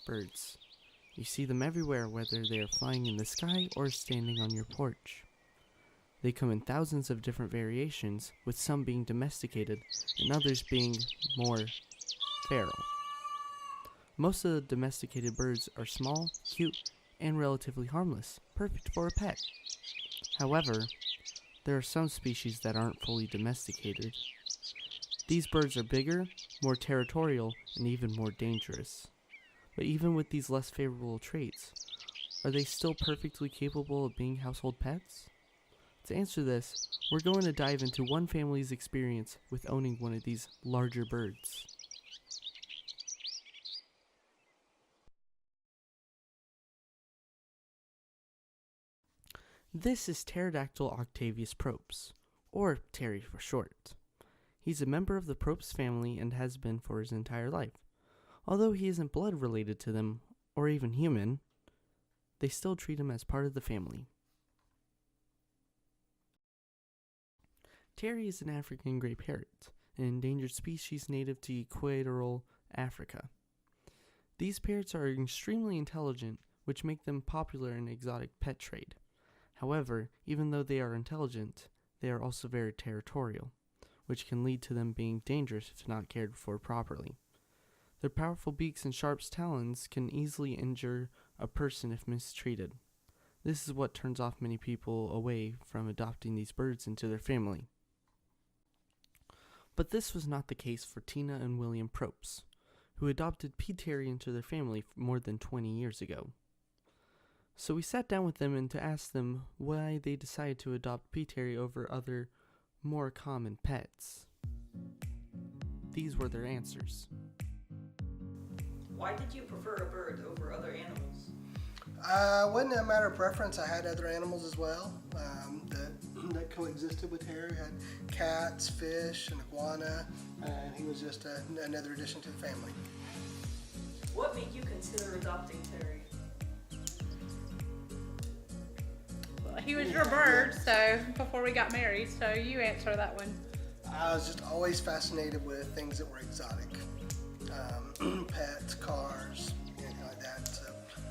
birds. You see them everywhere, whether they are flying in the sky or standing on your porch. They come in thousands of different variations, with some being domesticated and others being more feral. Most of the domesticated birds are small, cute, and relatively harmless, perfect for a pet. However, there are some species that aren't fully domesticated. These birds are bigger, more territorial, and even more dangerous. But even with these less favorable traits, are they still perfectly capable of being household pets? To answer this, we're going to dive into one family's experience with owning one of these larger birds. This is Pterodactyl Octavius Props, or Terry for short. He's a member of the Props family and has been for his entire life. Although he isn't blood related to them, or even human, they still treat him as part of the family. Terry is an African gray parrot, an endangered species native to equatorial Africa. These parrots are extremely intelligent, which make them popular in exotic pet trade. However, even though they are intelligent, they are also very territorial, which can lead to them being dangerous if not cared for properly. Their powerful beaks and sharp talons can easily injure a person if mistreated. This is what turns off many people away from adopting these birds into their family. But this was not the case for Tina and William Props, who adopted P. Terry into their family more than 20 years ago. So we sat down with them and to ask them why they decided to adopt P. Terry over other, more common pets. These were their answers. Why did you prefer a bird over other animals? Wasn't a matter of preference. I had other animals as well that coexisted with Terry. I had cats, fish, an iguana, and he was just another addition to the family. What made you consider adopting Terry? Well, he was your bird, so before we got married, so you answer that one. I was just always fascinated with things that were exotic. Pets, cars, anything like that. So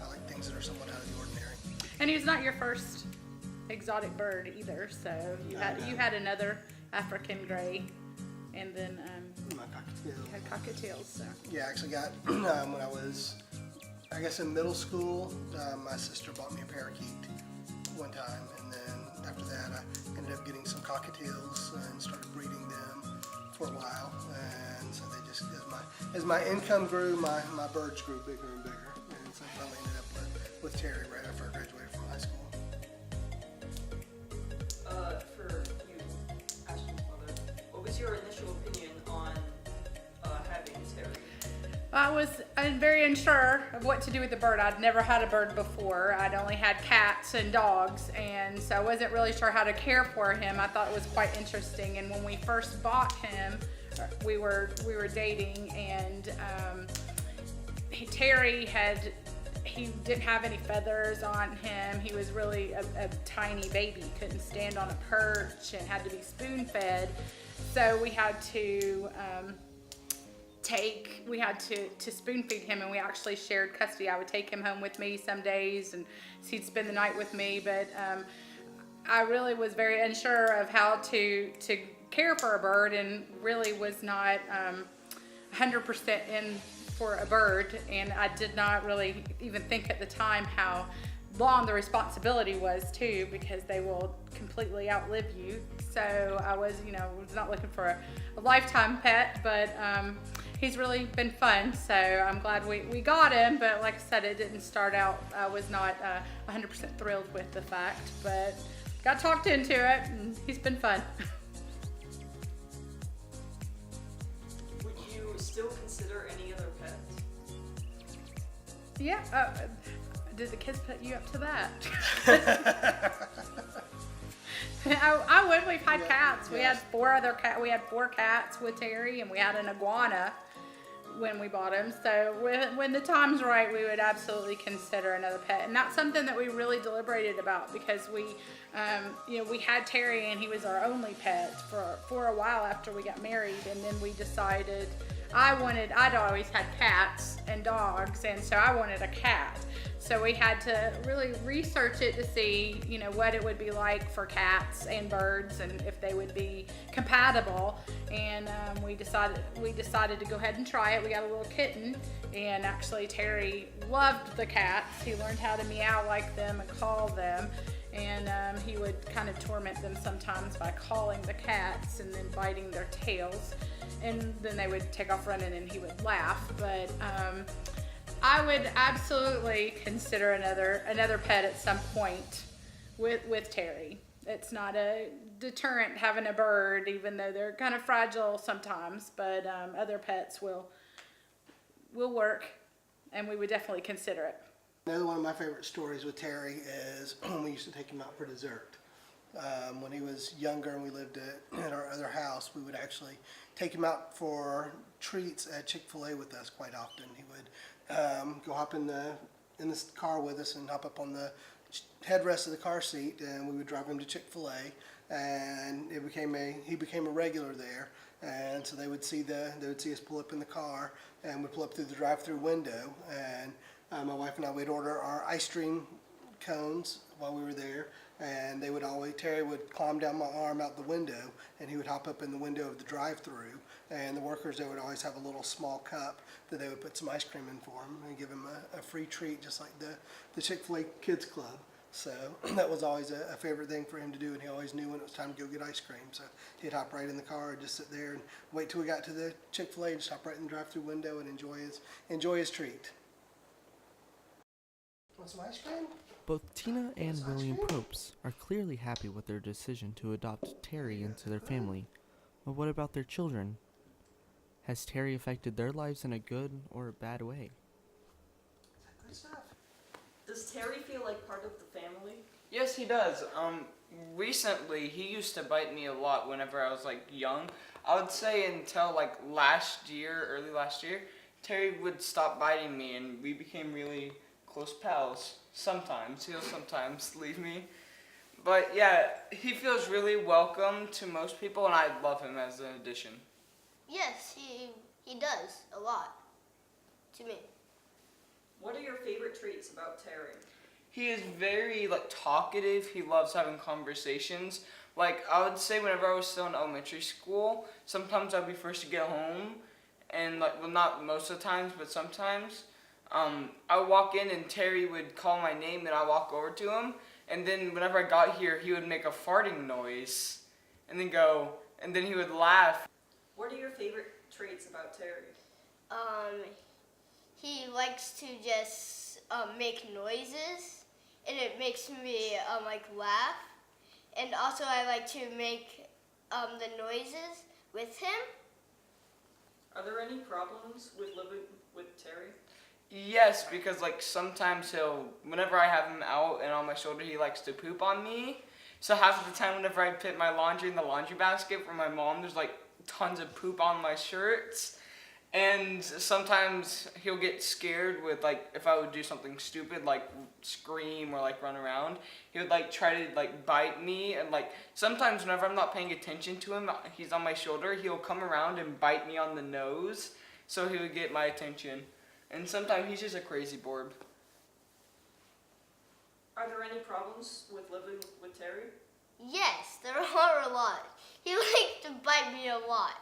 I like things that are somewhat out of the ordinary. And he was not your first exotic bird either, so you had another African gray, and then My cockatiel. you had cockatiels. So. Yeah, I actually got when I was, I guess in middle school, my sister bought me a parakeet one time, and then after that I ended up getting some cockatiels and started breeding them for a while, and so they just, as my income grew, my birds grew bigger and bigger, and so I finally ended up with Terry right after I graduated from high school. For you, Ashton's mother, what was your initial opinion on having Terry? I was very unsure of what to do with the bird. I'd never had a bird before. I'd only had cats and dogs, and so I wasn't really sure how to care for him. I thought it was quite interesting, and when we first bought him, we were dating, and Terry he didn't have any feathers on him. He was really a tiny baby. He couldn't stand on a perch and had to be spoon fed. So we had to spoon feed him, and we actually shared custody. I would take him home with me some days, and he'd spend the night with me. But I really was very unsure of how to care for a bird, and really was not 100% in for a bird, and I did not really even think at the time how long the responsibility was too, because they will completely outlive you. So I was not looking for a lifetime pet, but he's really been fun, so I'm glad we got him. But like I said, it didn't start out, I was not 100% thrilled with the fact, but got talked into it, and he's been fun. Would you still consider any other pets? Yeah, did the kids put you up to that? I would. We've had cats. We had We had 4 cats with Terry, and we had an iguana when we bought him. So when the time's right, we would absolutely consider another pet, and that's something that we really deliberated about, because we had Terry, and he was our only pet for a while after we got married, and then we decided I'd always had cats and dogs, and so I wanted a cat. So we had to really research it to see, what it would be like for cats and birds, and if they would be compatible. And we decided to go ahead and try it. We got a little kitten, and actually Terry loved the cats. He learned how to meow like them and call them. And he would kind of torment them sometimes by calling the cats and then biting their tails. And then they would take off running and he would laugh. But I would absolutely consider another pet at some point with Terry. It's not a deterrent having a bird, even though they're kind of fragile sometimes. But other pets will work, and we would definitely consider it. Another one of my favorite stories with Terry is when we used to take him out for dessert. When he was younger and we lived at our other house, we would actually take him out for treats at Chick-fil-A with us quite often. He would go hop in the car with us and hop up on the headrest of the car seat, and we would drive him to Chick-fil-A, and he became a regular there. And so they would see us pull up in the car, and we'd pull up through the drive-through window, and my wife and I would order our ice cream cones while we were there, and Terry would climb down my arm out the window, and he would hop up in the window of the drive-through, and the workers, they would always have a little small cup that they would put some ice cream in for him and give him a free treat, just like the Chick-fil-A Kids Club. So that was always a favorite thing for him to do, and he always knew when it was time to go get ice cream. So he'd hop right in the car and just sit there and wait till we got to the Chick-fil-A and just hop right in the drive-through window and enjoy his treat. Want some ice cream? Both Tina and William Probst are clearly happy with their decision to adopt Terry into their family. But what about their children? Has Terry affected their lives in a good or a bad way? Good stuff. Does Terry feel like part of the family? Yes, he does. Recently, he used to bite me a lot whenever I was, young. I would say until, early last year, Terry would stop biting me, and we became really close pals. Sometimes. He'll sometimes leave me. But, yeah, he feels really welcome to most people, and I love him as an addition. Yes, he does a lot to me. What are your favorite traits about Terry? He is very, talkative. He loves having conversations. I would say whenever I was still in elementary school, sometimes I'd be first to get home. And, not most of the times, but sometimes. I would walk in and Terry would call my name and I'd walk over to him. And then whenever I got here, he would make a farting noise. And then he would laugh. What are your favorite traits about Terry? He likes to just make noises, and it makes me laugh. And also I like to make the noises with him. Are there any problems with living with Terry? Yes, because sometimes whenever I have him out and on my shoulder, he likes to poop on me. So half of the time whenever I put my laundry in the laundry basket for my mom, there's tons of poop on my shirts. And sometimes he'll get scared with if I would do something stupid like scream or run around. He would try to bite me, and sometimes whenever I'm not paying attention to him, he's on my shoulder, he'll come around and bite me on the nose so he would get my attention. And sometimes he's just a crazy borb. Are there any problems with living with Terry? Yes, there are a lot. He likes to bite me a lot.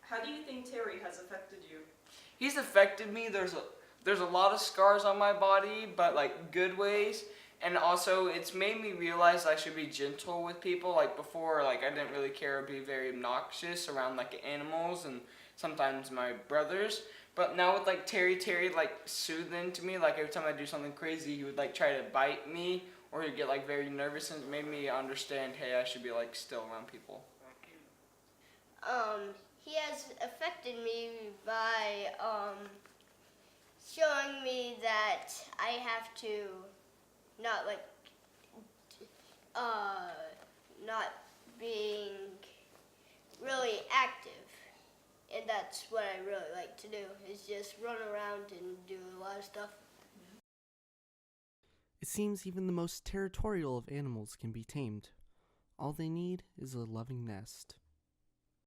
How do you think Terry has affected you? He's affected me. There's a lot of scars on my body, but good ways. And also, it's made me realize I should be gentle with people. Before, I didn't really care to be very obnoxious around animals and sometimes my brothers. But now with Terry soothing to me. Every time I do something crazy, he would try to bite me, or he'd get very nervous, and it made me understand, hey, I should be still around people. He has affected me by showing me that I have to not not being really active. And that's what I really like to do, is just run around and do a lot of stuff. It seems even the most territorial of animals can be tamed. All they need is a loving nest.